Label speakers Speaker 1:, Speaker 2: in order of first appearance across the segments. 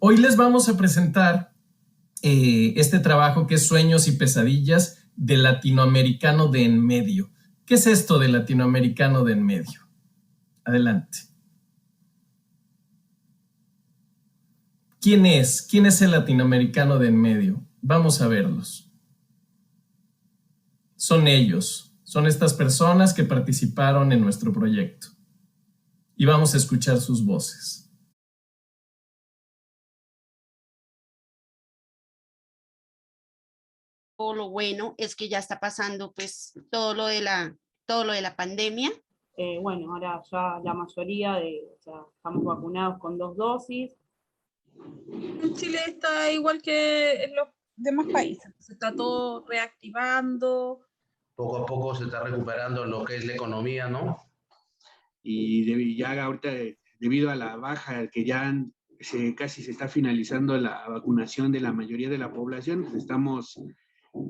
Speaker 1: Hoy les vamos a presentar este trabajo que es Sueños y Pesadillas del latinoamericano de en medio. ¿Qué es esto de latinoamericano de en medio? Adelante. ¿Quién es? ¿Quién es el latinoamericano de en medio? Vamos a verlos. Son ellos, son estas personas que participaron en nuestro proyecto. Y vamos a escuchar sus voces.
Speaker 2: Lo bueno es que ya está pasando pues todo lo de la pandemia.
Speaker 3: Bueno, ahora ya la mayoría estamos vacunados con 2 dosis.
Speaker 4: En Chile está igual que en los demás países, se está todo reactivando.
Speaker 5: Poco a poco se está recuperando lo que es la economía, ¿no?
Speaker 6: Y ya ahorita, debido a la baja, que ya casi se está finalizando la vacunación de la mayoría de la población, pues estamos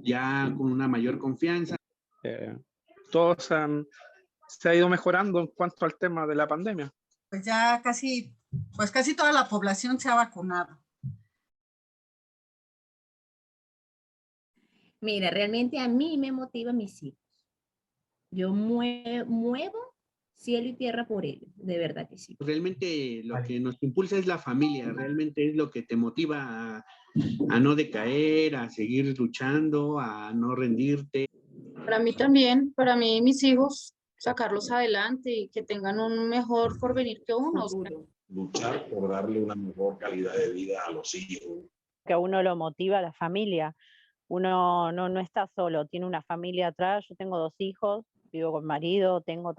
Speaker 6: ya con una mayor confianza.
Speaker 7: Se ha ido mejorando en cuanto al tema de la pandemia.
Speaker 8: Pues ya casi toda la población se ha vacunado.
Speaker 9: Mira, realmente a mí me motiva mis hijos. Yo muevo cielo y tierra por ellos, de verdad que sí.
Speaker 6: Realmente lo que nos impulsa es la familia, realmente es lo que te motiva a no decaer, a seguir luchando, a no rendirte.
Speaker 4: Para mí también, para mí y mis hijos, sacarlos adelante y que tengan un mejor porvenir que uno.
Speaker 10: Luchar por darle una mejor calidad de vida a los hijos.
Speaker 11: Que a uno lo motiva la familia. Uno no está solo, tiene una familia atrás. Yo tengo 2 hijos, vivo con marido, tengo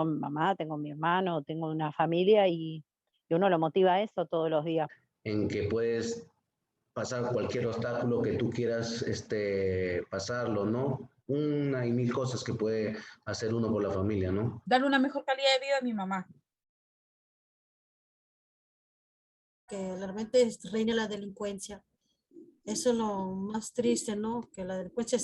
Speaker 11: mi mamá, tengo mi hermano, tengo una familia y uno lo motiva a eso todos los días.
Speaker 5: En que puedes pasar cualquier obstáculo que tú quieras pasarlo, ¿no? Una y mil cosas que puede hacer uno por la familia, ¿no?
Speaker 4: Darle una mejor calidad de vida a mi mamá.
Speaker 12: Que realmente reine la delincuencia. Eso es lo más triste, ¿no? Que la delincuencia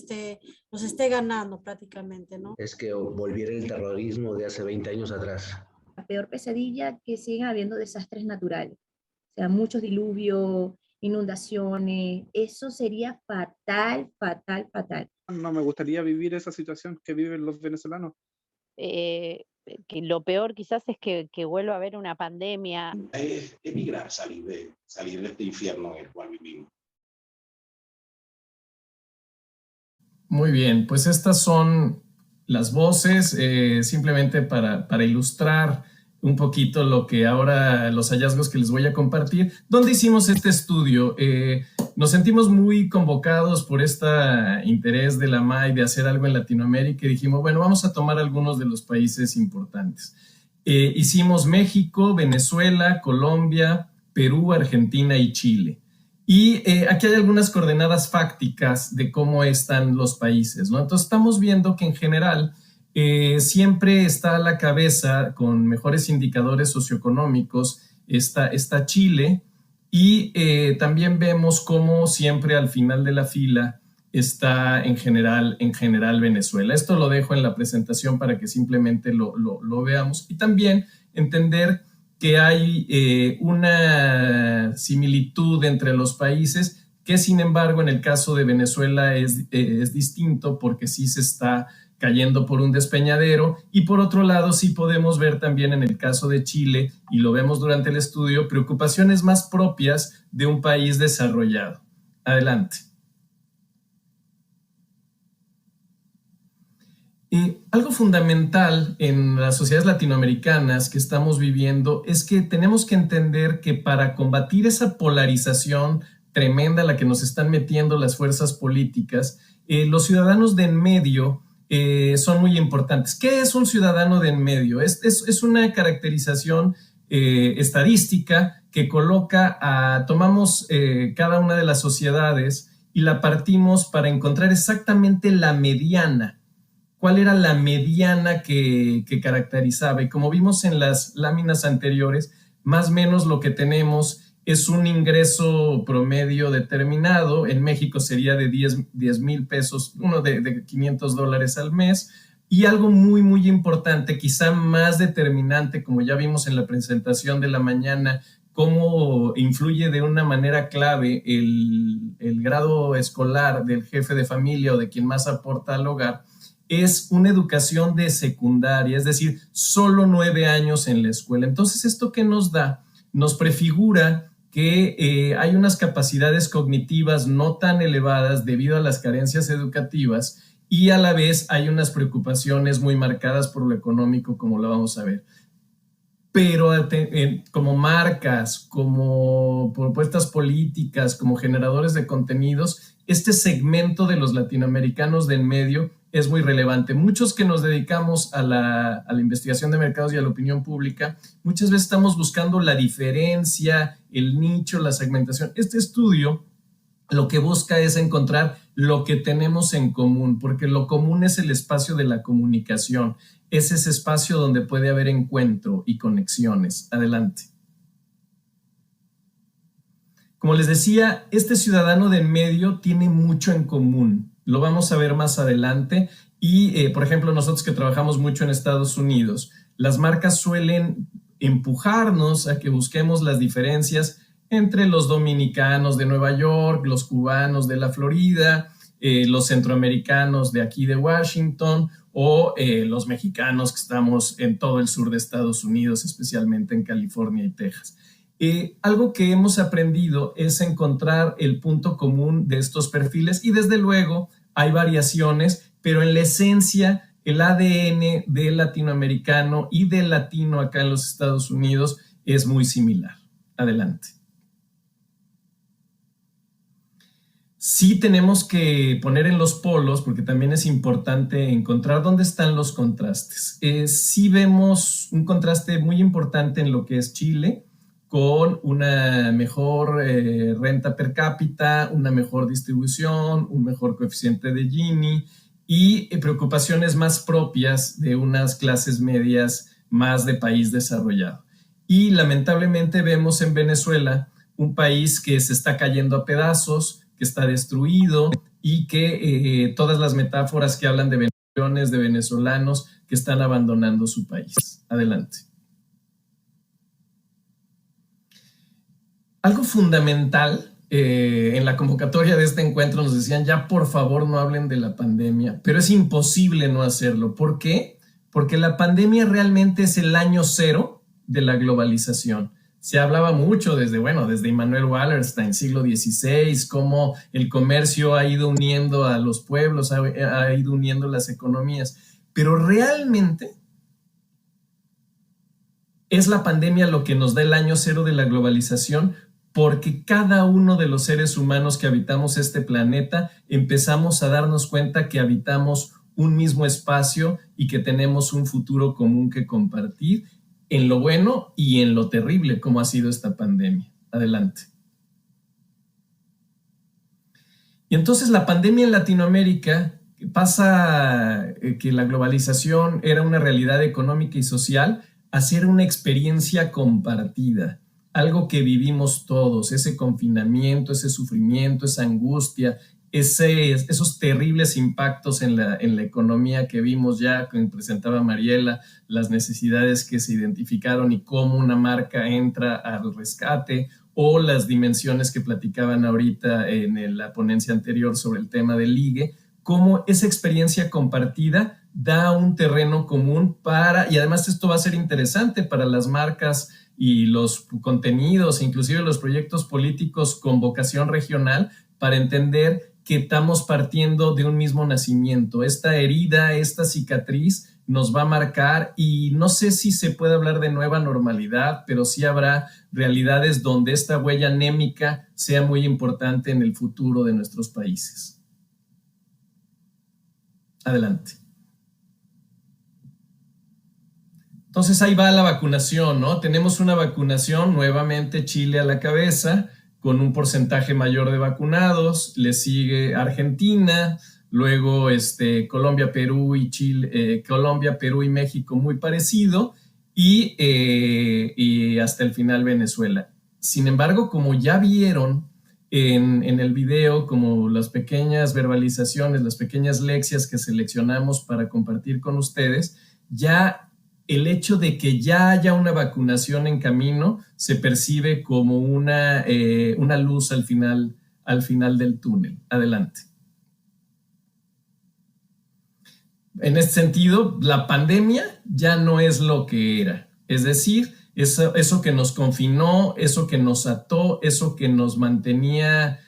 Speaker 12: nos esté ganando prácticamente, ¿no?
Speaker 5: Es que volviera el terrorismo de hace 20 años atrás.
Speaker 9: La peor pesadilla, que sigan habiendo desastres naturales. O sea, muchos diluvios, inundaciones. Eso sería fatal, fatal, fatal.
Speaker 7: No me gustaría vivir esa situación que viven los venezolanos.
Speaker 11: Que lo peor quizás es que vuelva a haber una pandemia.
Speaker 10: Es emigrar, salir de este infierno en el cual vivimos.
Speaker 1: Muy bien, pues estas son las voces, simplemente para ilustrar un poquito lo que ahora, los hallazgos que les voy a compartir. ¿Dónde hicimos este estudio? Nos sentimos muy convocados por este interés de la MAI de hacer algo en Latinoamérica y dijimos, bueno, vamos a tomar algunos de los países importantes. Hicimos México, Venezuela, Colombia, Perú, Argentina y Chile. Y aquí hay algunas coordenadas fácticas de cómo están los países, ¿no? Entonces estamos viendo que en general siempre está a la cabeza con mejores indicadores socioeconómicos está Chile y también vemos cómo siempre al final de la fila está en general Venezuela. Esto lo dejo en la presentación para que simplemente lo veamos y también entender que hay una similitud entre los países que, sin embargo, en el caso de Venezuela es distinto porque sí se está cayendo por un despeñadero y, por otro lado, sí podemos ver también en el caso de Chile, y lo vemos durante el estudio, preocupaciones más propias de un país desarrollado. Adelante. Y algo fundamental en las sociedades latinoamericanas que estamos viviendo es que tenemos que entender que para combatir esa polarización tremenda a la que nos están metiendo las fuerzas políticas, los ciudadanos de en medio son muy importantes. ¿Qué es un ciudadano de en medio? Es una caracterización estadística que tomamos cada una de las sociedades y la partimos para encontrar exactamente la mediana. ¿Cuál era la mediana que caracterizaba? Y como vimos en las láminas anteriores, más o menos lo que tenemos es un ingreso promedio determinado. En México sería de 10,000 pesos, uno de $500 al mes. Y algo muy, muy importante, quizá más determinante, como ya vimos en la presentación de la mañana cómo influye de una manera clave el grado escolar del jefe de familia o de quien más aporta al hogar, es una educación de secundaria, es decir, solo 9 años en la escuela. Entonces, ¿esto qué nos da? Nos prefigura que hay unas capacidades cognitivas no tan elevadas debido a las carencias educativas y a la vez hay unas preocupaciones muy marcadas por lo económico, como lo vamos a ver. Pero como marcas, como propuestas políticas, como generadores de contenidos, este segmento de los latinoamericanos de en medio es muy relevante. Muchos que nos dedicamos a la investigación de mercados y a la opinión pública, muchas veces estamos buscando la diferencia, el nicho, la segmentación. Este estudio lo que busca es encontrar lo que tenemos en común, porque lo común es el espacio de la comunicación, es ese espacio donde puede haber encuentro y conexiones. Adelante. Como les decía, este ciudadano de en medio tiene mucho en común. Lo vamos a ver más adelante. Y, por ejemplo, nosotros que trabajamos mucho en Estados Unidos, las marcas suelen empujarnos a que busquemos las diferencias entre los dominicanos de Nueva York, los cubanos de la Florida, los centroamericanos de aquí de Washington o los mexicanos que estamos en todo el sur de Estados Unidos, especialmente en California y Texas. Algo que hemos aprendido es encontrar el punto común de estos perfiles y desde luego hay variaciones, pero en la esencia el ADN del latinoamericano y del latino acá en los Estados Unidos es muy similar. Adelante. Sí tenemos que poner en los polos, porque también es importante encontrar dónde están los contrastes. Sí vemos un contraste muy importante en lo que es Chile, con una mejor renta per cápita, una mejor distribución, un mejor coeficiente de Gini y preocupaciones más propias de unas clases medias más de país desarrollado. Y lamentablemente vemos en Venezuela un país que se está cayendo a pedazos, que está destruido y que todas las metáforas que hablan de millones de venezolanos que están abandonando su país. Adelante. Algo fundamental en la convocatoria de este encuentro nos decían ya por favor no hablen de la pandemia, pero es imposible no hacerlo. ¿Por qué? Porque la pandemia realmente es el año cero de la globalización. Se hablaba mucho desde Immanuel Wallerstein, siglo XVI, cómo el comercio ha ido uniendo a los pueblos, ha ido uniendo las economías, pero realmente es la pandemia lo que nos da el año cero de la globalización, porque cada uno de los seres humanos que habitamos este planeta empezamos a darnos cuenta que habitamos un mismo espacio y que tenemos un futuro común que compartir, en lo bueno y en lo terrible como ha sido esta pandemia. Adelante. Y entonces la pandemia en Latinoamérica pasa que la globalización era una realidad económica y social a ser una experiencia compartida, algo que vivimos todos, ese confinamiento, ese sufrimiento, esa angustia, esos terribles impactos en la economía que vimos ya, que presentaba Mariela, las necesidades que se identificaron y cómo una marca entra al rescate, o las dimensiones que platicaban ahorita en la ponencia anterior sobre el tema del ligue, cómo esa experiencia compartida da un terreno común y además esto va a ser interesante para las marcas y los contenidos, inclusive los proyectos políticos con vocación regional, para entender que estamos partiendo de un mismo nacimiento. Esta herida, esta cicatriz nos va a marcar y no sé si se puede hablar de nueva normalidad, pero sí habrá realidades donde esta huella anémica sea muy importante en el futuro de nuestros países. Adelante. Entonces ahí va la vacunación, ¿no? Tenemos una vacunación, nuevamente Chile a la cabeza, con un porcentaje mayor de vacunados, le sigue Argentina, luego Colombia, Perú y Chile, Colombia, Perú y México muy parecido, y hasta el final Venezuela. Sin embargo, como ya vieron en el video, como las pequeñas verbalizaciones, las pequeñas lecciones que seleccionamos para compartir con ustedes, ya el hecho de que ya haya una vacunación en camino se percibe como una luz al final del túnel. Adelante. En este sentido, la pandemia ya no es lo que era. Es decir, eso que nos confinó, eso que nos ató, eso que nos mantenía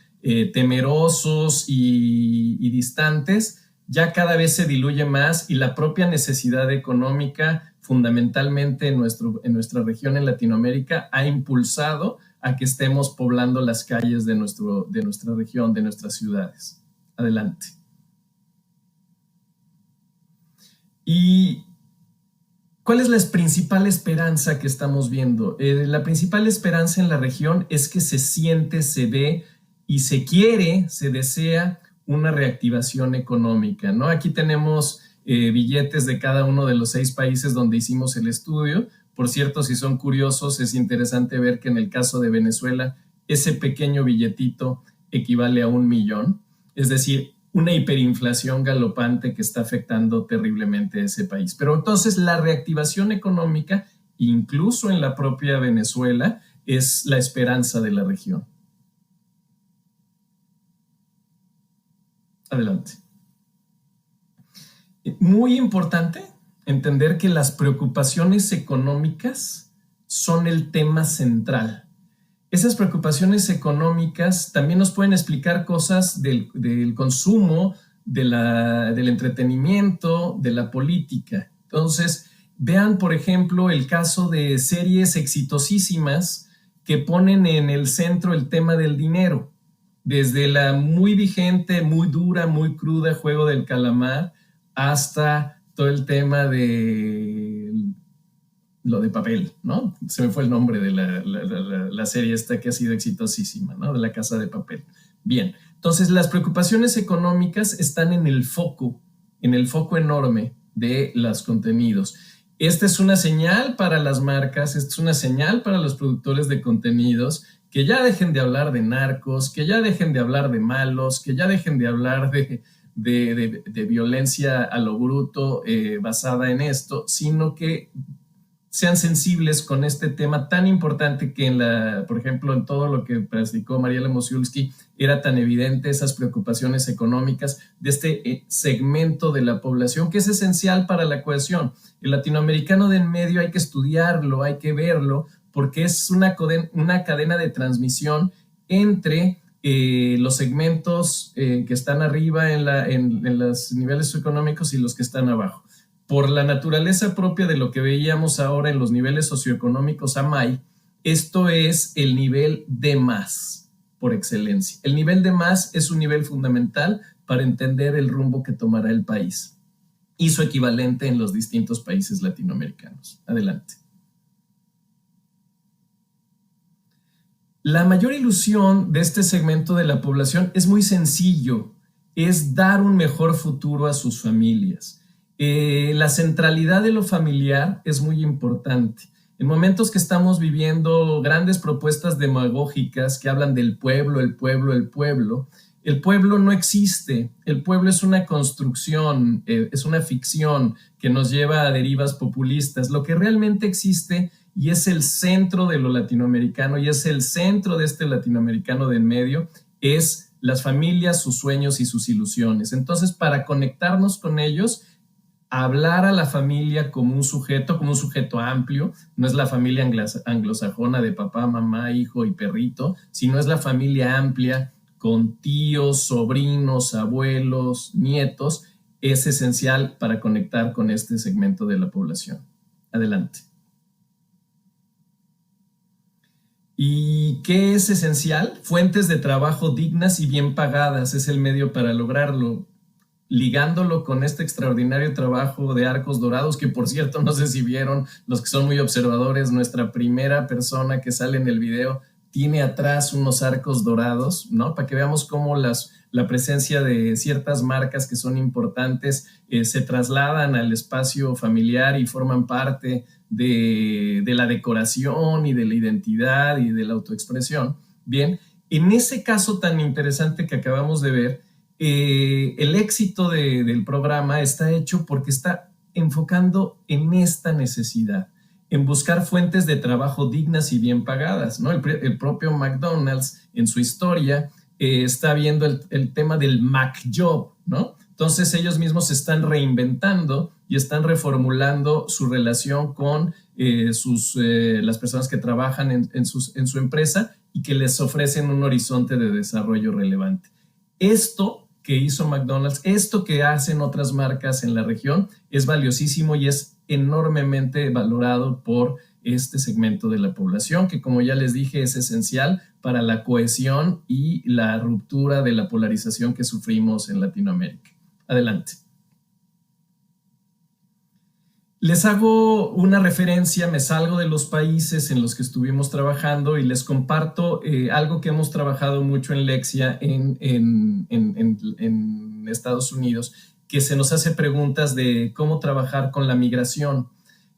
Speaker 1: temerosos y distantes, ya cada vez se diluye más y la propia necesidad económica, fundamentalmente en nuestra región en Latinoamérica, ha impulsado a que estemos poblando las calles de nuestra región, de nuestras ciudades. Adelante. ¿Y cuál es la principal esperanza que estamos viendo? La principal esperanza en la región es que se siente, se ve y se quiere, se desea una reactivación económica, ¿no? Aquí tenemos billetes de cada uno de los 6 países donde hicimos el estudio. Por cierto, si son curiosos, es interesante ver que en el caso de Venezuela, ese pequeño billetito equivale a 1 millón. Es decir, una hiperinflación galopante que está afectando terriblemente a ese país. Pero entonces la reactivación económica, incluso en la propia Venezuela, es la esperanza de la región. Adelante. Muy importante entender que las preocupaciones económicas son el tema central. Esas preocupaciones económicas también nos pueden explicar cosas del consumo, del entretenimiento, de la política. Entonces, vean, por ejemplo, el caso de series exitosísimas que ponen en el centro el tema del dinero. Desde la muy vigente, muy dura, muy cruda Juego del Calamar hasta todo el tema de lo de Papel, ¿no? Se me fue el nombre de la serie esta que ha sido exitosísima, ¿no? De La Casa de Papel. Bien, entonces las preocupaciones económicas están en el foco enorme de los contenidos. Esta es una señal para las marcas, esta es una señal para los productores de contenidos, que ya dejen de hablar de narcos, que ya dejen de hablar de malos, que ya dejen de hablar de violencia a lo bruto basada en esto, sino que sean sensibles con este tema tan importante que por ejemplo, en todo lo que platicó Mariela Mosiulski, era tan evidente esas preocupaciones económicas de este segmento de la población que es esencial para la cohesión. El latinoamericano de en medio hay que estudiarlo, hay que verlo, porque es una cadena de transmisión entre los segmentos que están arriba en los niveles económicos y los que están abajo. Por la naturaleza propia de lo que veíamos ahora en los niveles socioeconómicos AMAI, esto es el nivel D+, por excelencia. El nivel D+ es un nivel fundamental para entender el rumbo que tomará el país y su equivalente en los distintos países latinoamericanos. Adelante. La mayor ilusión de este segmento de la población es muy sencillo, es dar un mejor futuro a sus familias. La centralidad de lo familiar es muy importante. En momentos que estamos viviendo grandes propuestas demagógicas que hablan del pueblo, el pueblo, el pueblo, el pueblo no existe. El pueblo es una construcción, es una ficción que nos lleva a derivas populistas. Lo que realmente existe y es el centro de lo latinoamericano y es el centro de este latinoamericano de en medio, es las familias, sus sueños y sus ilusiones. Entonces, para conectarnos con ellos, hablar a la familia como un sujeto amplio, no es la familia anglosajona de papá, mamá, hijo y perrito, sino es la familia amplia con tíos, sobrinos, abuelos, nietos, es esencial para conectar con este segmento de la población. Adelante. ¿Y qué es esencial? Fuentes de trabajo dignas y bien pagadas es el medio para lograrlo. Ligándolo con este extraordinario trabajo de Arcos Dorados, que por cierto, no sé si vieron los que son muy observadores, nuestra primera persona que sale en el video tiene atrás unos arcos dorados, ¿no? Para que veamos cómo la presencia de ciertas marcas que son importantes se trasladan al espacio familiar y forman parte de la decoración y de la identidad y de la autoexpresión. Bien, en ese caso tan interesante que acabamos de ver, el éxito del programa está hecho porque está enfocando en esta necesidad, en buscar fuentes de trabajo dignas y bien pagadas, ¿no? El propio McDonald's en su historia está viendo el tema del McJob, ¿no? Entonces ellos mismos se están reinventando y están reformulando su relación con las personas que trabajan en su empresa y que les ofrecen un horizonte de desarrollo relevante. Esto que hizo McDonald's, esto que hacen otras marcas en la región, es valiosísimo y es enormemente valorado por este segmento de la población, que como ya les dije es esencial para la cohesión y la ruptura de la polarización que sufrimos en Latinoamérica. Adelante. Les hago una referencia, me salgo de los países en los que estuvimos trabajando y les comparto algo que hemos trabajado mucho en Lexia en Estados Unidos, que se nos hace preguntas de cómo trabajar con la migración.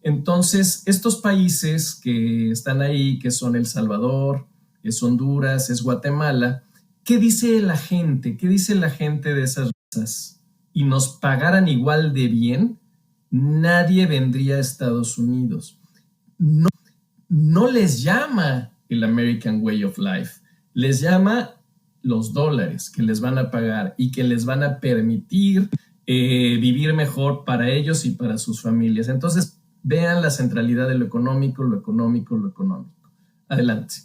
Speaker 1: Entonces, estos países que están ahí, que son El Salvador, es Honduras, es Guatemala, ¿qué dice la gente? ¿Qué dice la gente de esas razas? Y nos pagaran igual de bien, nadie vendría a Estados Unidos. No les llama el American Way of Life, les llama los dólares que les van a pagar y que les van a permitir vivir mejor para ellos y para sus familias. Entonces, vean la centralidad de lo económico, lo económico, lo económico. Adelante.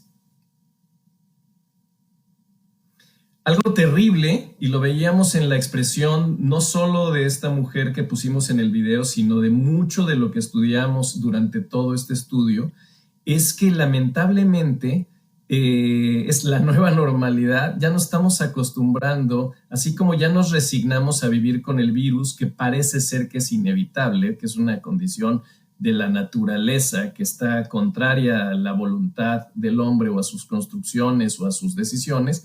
Speaker 1: Algo terrible, y lo veíamos en la expresión no solo de esta mujer que pusimos en el video, sino de mucho de lo que estudiamos durante todo este estudio, es que lamentablemente es la nueva normalidad. Ya nos estamos acostumbrando, así como ya nos resignamos a vivir con el virus, que parece ser que es inevitable, que es una condición de la naturaleza que está contraria a la voluntad del hombre o a sus construcciones o a sus decisiones.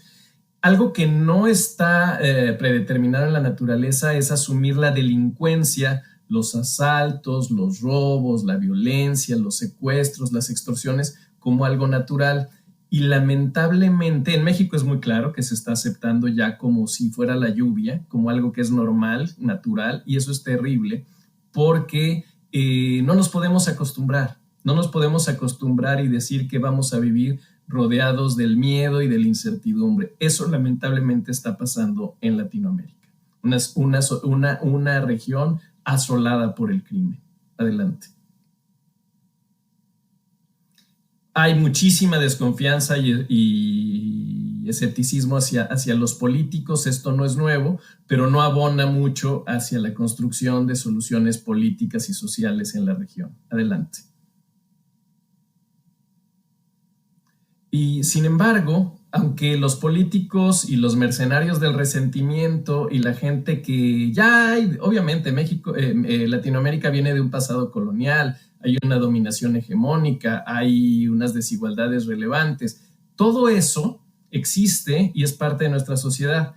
Speaker 1: Algo que no está predeterminado en la naturaleza es asumir la delincuencia, los asaltos, los robos, la violencia, los secuestros, las extorsiones como algo natural. Y lamentablemente en México es muy claro que se está aceptando ya como si fuera la lluvia, como algo que es normal, natural, y eso es terrible porque no nos podemos acostumbrar. No nos podemos acostumbrar y decir que vamos a vivir rodeados del miedo y de la incertidumbre. Eso lamentablemente está pasando en Latinoamérica. Una región asolada por el crimen. Adelante. Hay muchísima desconfianza y escepticismo hacia los políticos. Esto no es nuevo, pero no abona mucho hacia la construcción de soluciones políticas y sociales en la región. Adelante. Y sin embargo, aunque los políticos y los mercenarios del resentimiento y la gente que ya hay, obviamente México, Latinoamérica viene de un pasado colonial, hay una dominación hegemónica, hay unas desigualdades relevantes, todo eso existe y es parte de nuestra sociedad,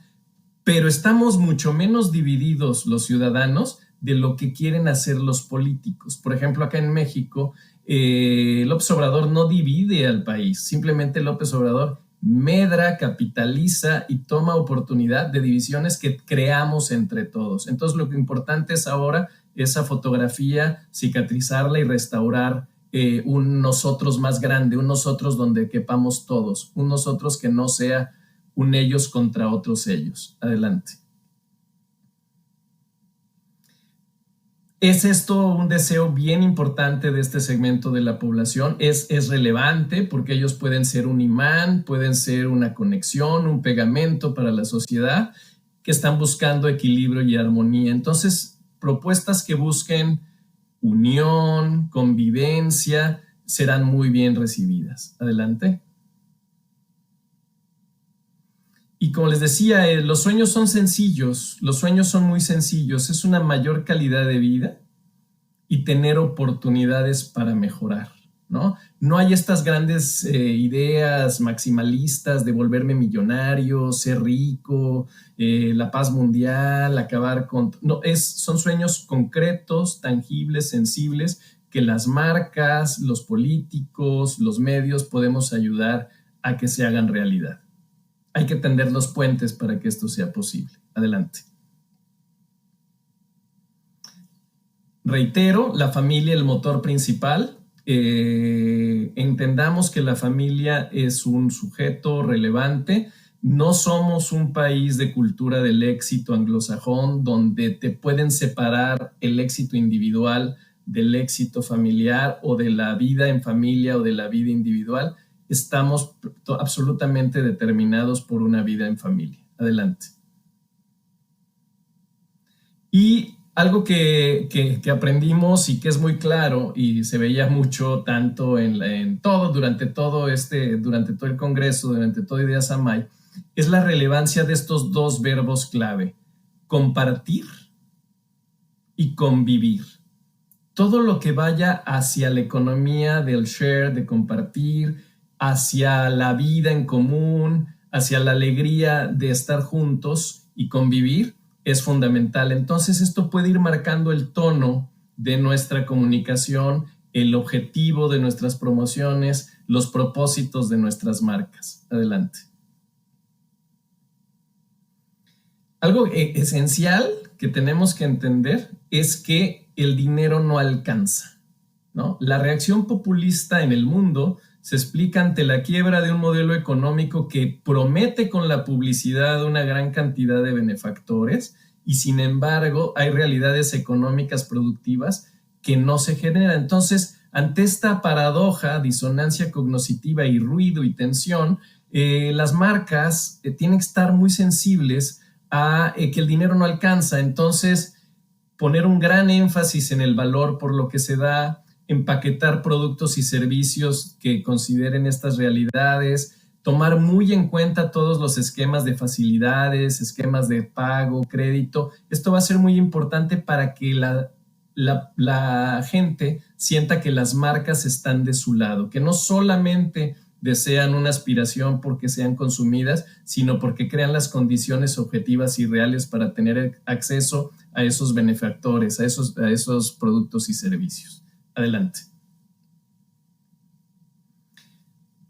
Speaker 1: pero estamos mucho menos divididos los ciudadanos de lo que quieren hacer los políticos. Por ejemplo, acá en México, López Obrador no divide al país, simplemente López Obrador medra, capitaliza y toma oportunidad de divisiones que creamos entre todos. Entonces, lo que importante es ahora esa fotografía, cicatrizarla y restaurar un nosotros más grande, un nosotros donde quepamos todos, un nosotros que no sea un ellos contra otros ellos. Adelante. ¿Es esto un deseo bien importante de este segmento de la población? Es relevante porque ellos pueden ser un imán, pueden ser una conexión, un pegamento para la sociedad que están buscando equilibrio y armonía. Entonces, propuestas que busquen unión, convivencia, serán muy bien recibidas. Adelante. Y como les decía, los sueños son sencillos, los sueños son muy sencillos, es una mayor calidad de vida y tener oportunidades para mejorar, ¿no? No hay estas grandes ideas maximalistas de volverme millonario, ser rico, la paz mundial, acabar con... No, son sueños concretos, tangibles, sensibles, que las marcas, los políticos, los medios podemos ayudar a que se hagan realidad. Hay que tender los puentes para que esto sea posible. Adelante. Reitero, la familia el motor principal. Entendamos que la familia es un sujeto relevante. No somos un país de cultura del éxito anglosajón donde te pueden separar el éxito individual del éxito familiar o de la vida en familia o de la vida individual. Estamos absolutamente determinados por una vida en familia. Adelante. Y algo que aprendimos y que es muy claro y se veía mucho tanto durante todo el Congreso, durante todo Ideas Amay, es la relevancia de estos dos verbos clave: compartir y convivir. Todo lo que vaya hacia la economía del share, de compartir, hacia la vida en común, hacia la alegría de estar juntos y convivir, es fundamental. Entonces, esto puede ir marcando el tono de nuestra comunicación, el objetivo de nuestras promociones, los propósitos de nuestras marcas. Adelante. Algo esencial que tenemos que entender es que el dinero no alcanza, ¿no? La reacción populista en el mundo se explica ante la quiebra de un modelo económico que promete con la publicidad una gran cantidad de benefactores y sin embargo hay realidades económicas productivas que no se generan. Entonces, ante esta paradoja, disonancia cognitiva y ruido y tensión, las marcas tienen que estar muy sensibles a que el dinero no alcanza. Entonces, poner un gran énfasis en el valor por lo que se da, empaquetar productos y servicios que consideren estas realidades, tomar muy en cuenta todos los esquemas de facilidades, esquemas de pago, crédito. Esto va a ser muy importante para que la gente sienta que las marcas están de su lado, que no solamente desean una aspiración porque sean consumidas, sino porque crean las condiciones objetivas y reales para tener acceso a esos benefactores, a esos productos y servicios. Adelante.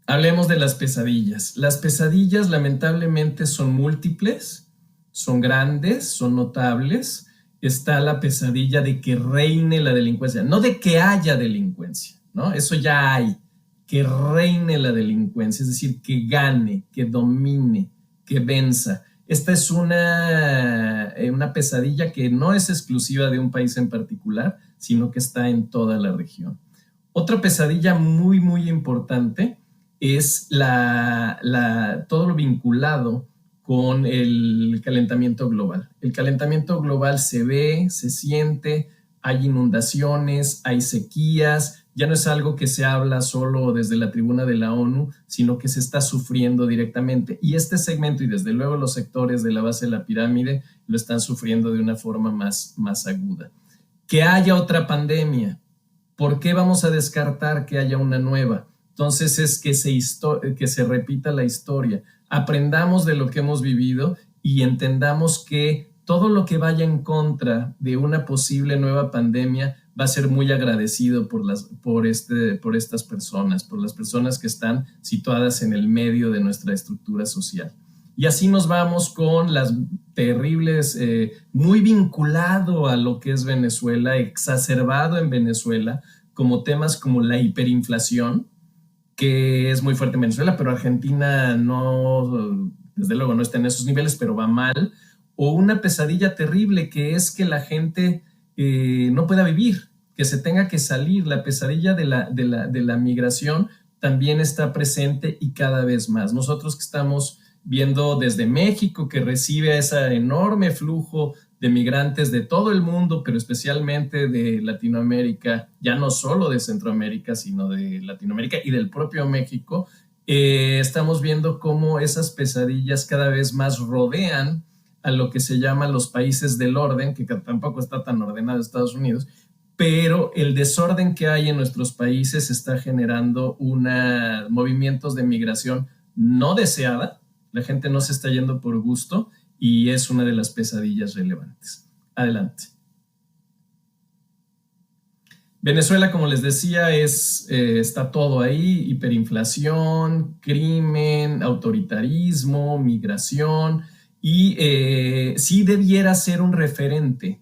Speaker 1: Hablemos de las pesadillas. Las pesadillas lamentablemente son múltiples, son grandes, son notables. Está la pesadilla de que reine la delincuencia, no de que haya delincuencia, ¿no? Eso ya hay. Que reine la delincuencia, es decir, que gane, que domine, que venza. Esta es una pesadilla que no es exclusiva de un país en particular, sino que está en toda la región. Otra pesadilla muy, muy importante es todo lo vinculado con el calentamiento global. El calentamiento global se ve, se siente, hay inundaciones, hay sequías. Ya no es algo que se habla solo desde la tribuna de la ONU, sino que se está sufriendo directamente. Y este segmento, y desde luego los sectores de la base de la pirámide, lo están sufriendo de una forma más aguda. Que haya otra pandemia. ¿Por qué vamos a descartar que haya una nueva? Entonces es que se repita la historia. Aprendamos de lo que hemos vivido y entendamos que todo lo que vaya en contra de una posible nueva pandemia va a ser muy agradecido por estas personas, por las personas que están situadas en el medio de nuestra estructura social. Y así nos vamos con las terribles, muy vinculado a lo que es Venezuela, exacerbado en Venezuela, como temas como la hiperinflación, que es muy fuerte en Venezuela, pero Argentina no, desde luego no está en esos niveles, pero va mal, o una pesadilla terrible que es que la gente no pueda vivir, que se tenga que salir. La pesadilla de la migración también está presente y cada vez más. Nosotros que estamos viendo desde México, que recibe ese enorme flujo de migrantes de todo el mundo, pero especialmente de Latinoamérica, ya no solo de Centroamérica, sino de Latinoamérica y del propio México, estamos viendo cómo esas pesadillas cada vez más rodean a lo que se llama los países del orden, que tampoco está tan ordenado Estados Unidos, pero el desorden que hay en nuestros países está generando movimientos de migración no deseada. La gente no se está yendo por gusto y es una de las pesadillas relevantes. Adelante. Venezuela, como les decía, está todo ahí: hiperinflación, crimen, autoritarismo, migración, y sí debiera ser un referente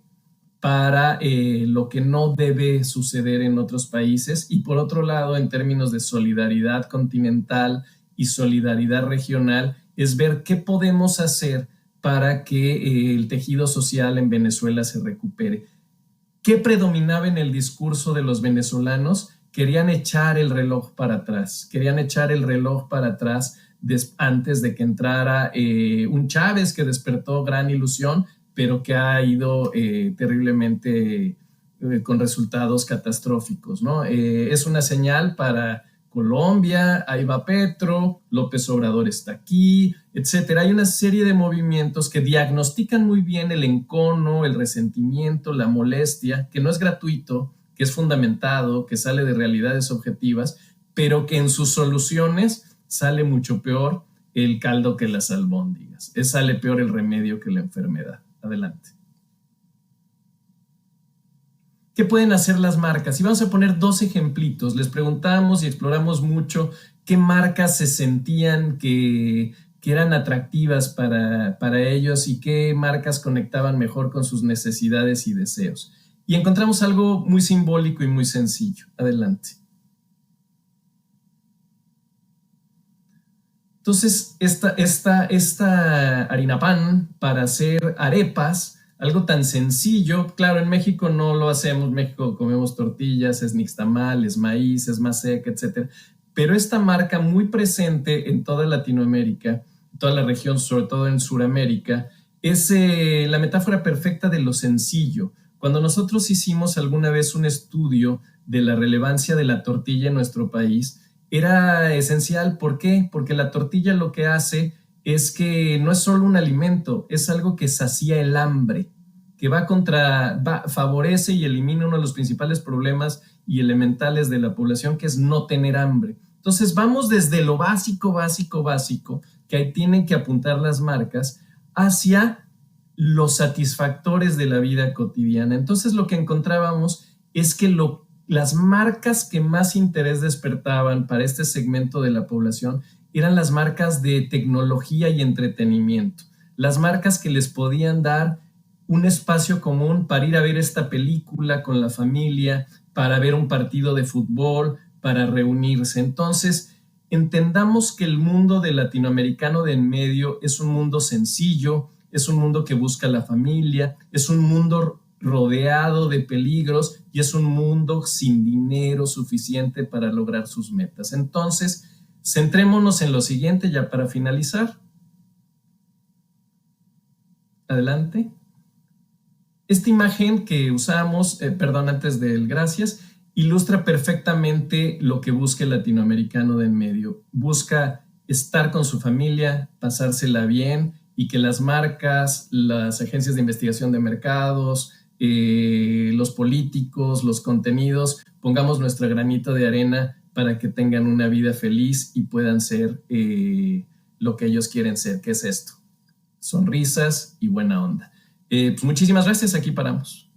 Speaker 1: para lo que no debe suceder en otros países. Y por otro lado, en términos de solidaridad continental y solidaridad regional, es ver qué podemos hacer para que el tejido social en Venezuela se recupere. ¿Qué predominaba en el discurso de los venezolanos? Querían echar el reloj para atrás, antes de que entrara un Chávez que despertó gran ilusión, pero que ha ido terriblemente con resultados catastróficos, ¿no? Es una señal para Colombia, ahí va Petro, López Obrador está aquí, etcétera. Hay una serie de movimientos que diagnostican muy bien el encono, el resentimiento, la molestia, que no es gratuito, que es fundamentado, que sale de realidades objetivas, pero que en sus soluciones sale mucho peor el caldo que las albóndigas. Sale peor el remedio que la enfermedad. Adelante. ¿Qué pueden hacer las marcas? Y vamos a poner 2 ejemplitos. Les preguntamos y exploramos mucho qué marcas se sentían que eran atractivas para ellos y qué marcas conectaban mejor con sus necesidades y deseos. Y encontramos algo muy simbólico y muy sencillo. Adelante. Entonces, esta harina pan para hacer arepas, algo tan sencillo, claro, en México no lo hacemos, en México comemos tortillas, es nixtamal, es maíz, es maseca, etc. Pero esta marca muy presente en toda Latinoamérica, toda la región, sobre todo en Sudamérica, es la metáfora perfecta de lo sencillo. Cuando nosotros hicimos alguna vez un estudio de la relevancia de la tortilla en nuestro país, era esencial. ¿Por qué? Porque la tortilla lo que hace es que no es solo un alimento, es algo que sacía el hambre, que favorece y elimina uno de los principales problemas y elementales de la población, que es no tener hambre. Entonces vamos desde lo básico, que ahí tienen que apuntar las marcas, hacia los satisfactores de la vida cotidiana. Entonces lo que encontrábamos es que las marcas que más interés despertaban para este segmento de la población eran las marcas de tecnología y entretenimiento, las marcas que les podían dar un espacio común para ir a ver esta película con la familia, para ver un partido de fútbol, para reunirse. Entonces, entendamos que el mundo del latinoamericano de en medio es un mundo sencillo, es un mundo que busca la familia, es un mundo rodeado de peligros y es un mundo sin dinero suficiente para lograr sus metas. Entonces, centrémonos en lo siguiente ya para finalizar. Adelante. Esta imagen que usamos, antes del gracias, ilustra perfectamente lo que busca el latinoamericano de en medio. Busca estar con su familia, pasársela bien y que las marcas, las agencias de investigación de mercados, los políticos, los contenidos, pongamos nuestro granito de arena para que tengan una vida feliz y puedan ser lo que ellos quieren ser. ¿Qué es esto? Sonrisas y buena onda. Pues muchísimas gracias, aquí paramos.